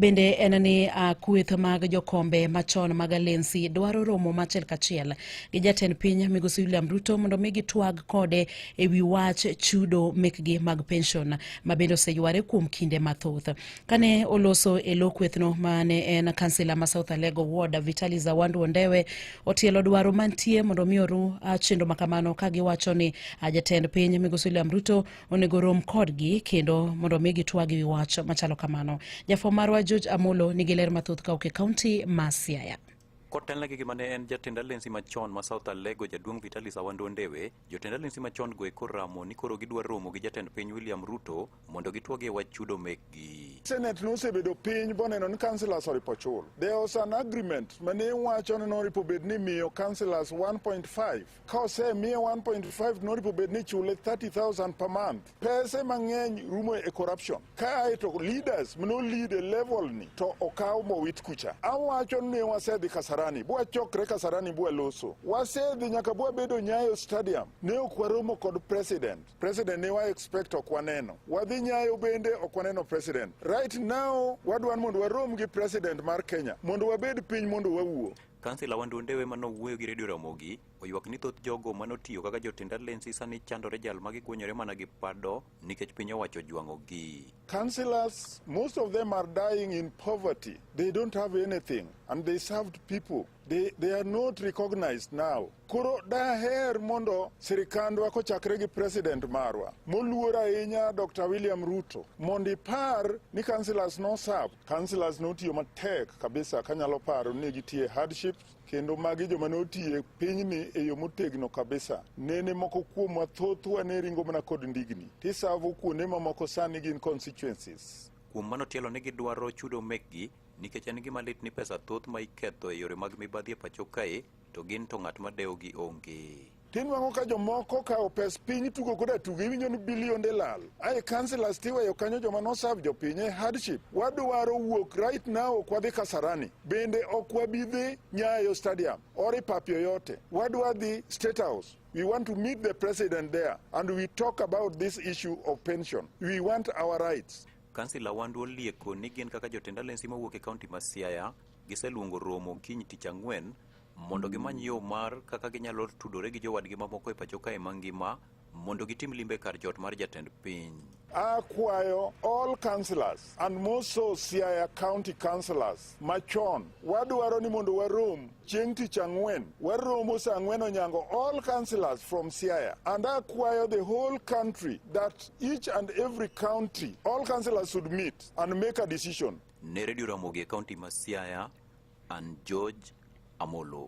bende en ni kweth mag jokombe machon mag alensi dwaro romo machiel kachiel gi jatend piny migosi William Ruto mondo migi twag kode e wi wach chudo mekgi mag pension ma bende oseyware kuom kinde mathoth. Kane oloso e lo kwethno mane en kansila ma South Alego Ward Vitali Zawandu Ondewe otielo dwaro mantie mondo mioru chendo makamano ka giwacho ni jatend piny migosi William Ruto onego rom kodgi kendo mondo migi twag wi wach machalo kamano. Jafo marwa George Amolo nigi ler mathoth ka kaunti ma Siaya. Kotelna gi gima ne en jatend alensi machon ma South Alego jaduong' Vitali Zawandu Ondewe, jotend alensi machon go e koramo ni koro gidwa romo gi jatend piny William Ruto mondo gitwage wach chudo mekgi. Senate nosebedo piny boneno ni councillors oripo chul. There was an agreement mane wacho ni noripo bed ni miyo councillors 1.5. Ka osemiye 1.5 noripo bed ni chule 30,000 per month. Pese mang'eny rumo e corruption. Kae to leaders mno lead a level ni to okaw mowit kucha. Awacho ni wasedhi Kasarani. Bua chokre Kasarani bua loso. Wasedhi nyaka bua bedo Nyayo Stadium. Ne okwaromo kod president. President ne wa expect okwaneno. Wadhi Nyayo bende okwaneno president. Right now, wadwan mondo warom gi president mar Kenya. Mondo wabed piny mondo wawuo. Kansila Zawandu Ondewe manowuoyo gi Radio Ramogi oywak ni thoth jogo manotiyo kaka jotend alensi sani chandore jal magikuonyore mana gi pado nikech piny owacho jwang'ogi. Councillors, most of them are dying in poverty. They don't have anything and they served people. They are not recognized now. Koro daher mondo sirikandwa kochakre gi president marwa moluor ahinya Dr. William Ruto mondo ipar ni councillors no serve. Councillors notiyo matek kabisa kanyalo paro ni gitie hardships kendo magi joma notiye pinyni e yo motegno kabisa. Nene moko kuom wathothwa ne ringo mana kod ndigni. Tisavo kuonde mamoko sani gin constituencies. Kuom mano tielo ni gidwaro chudo mekgi nikech en gima lit ni pesa thoth ma iketho e yore mag mibadhi e pacho kae to gin to ng'at madeo gi onge. Tinwang'o ka jomoko kao pes piny tugo koda tugo iwinjo ni bilionde lal. Ae councillors tiweyo kanyo joma no serve jopiny e hardship. Wadwaro wuok right now ok wadhi Kasarani. Bende ok wabidhi Nyayo Stadium or e pap yoyote. Wadwadhi State House. We want to meet the president there and we talk about this issue of pension. We want our rights. Kansila Zawandu olieko ni gin kaka jotend alensi mawuok e kaunti ma Siaya giseluongo romo kiny tich ang'wen mondo gimany yo mar kaka ginyalo tudore gi jowadgi mamoko e pacho kae mangima mondo gitim limbe kar jot mar jatend piny. Akwayo all councillors and more so Siaya County councillors machon wadwaro ni mondo warom chieng' tich ang'wen. Waromo sa ang'wen onyango all councillors from Siaya and akwayo the whole country that each and every county all councillors should meet and make a decision. Ne Radio Ramogi e kaunti ma Siaya, and George Amolo.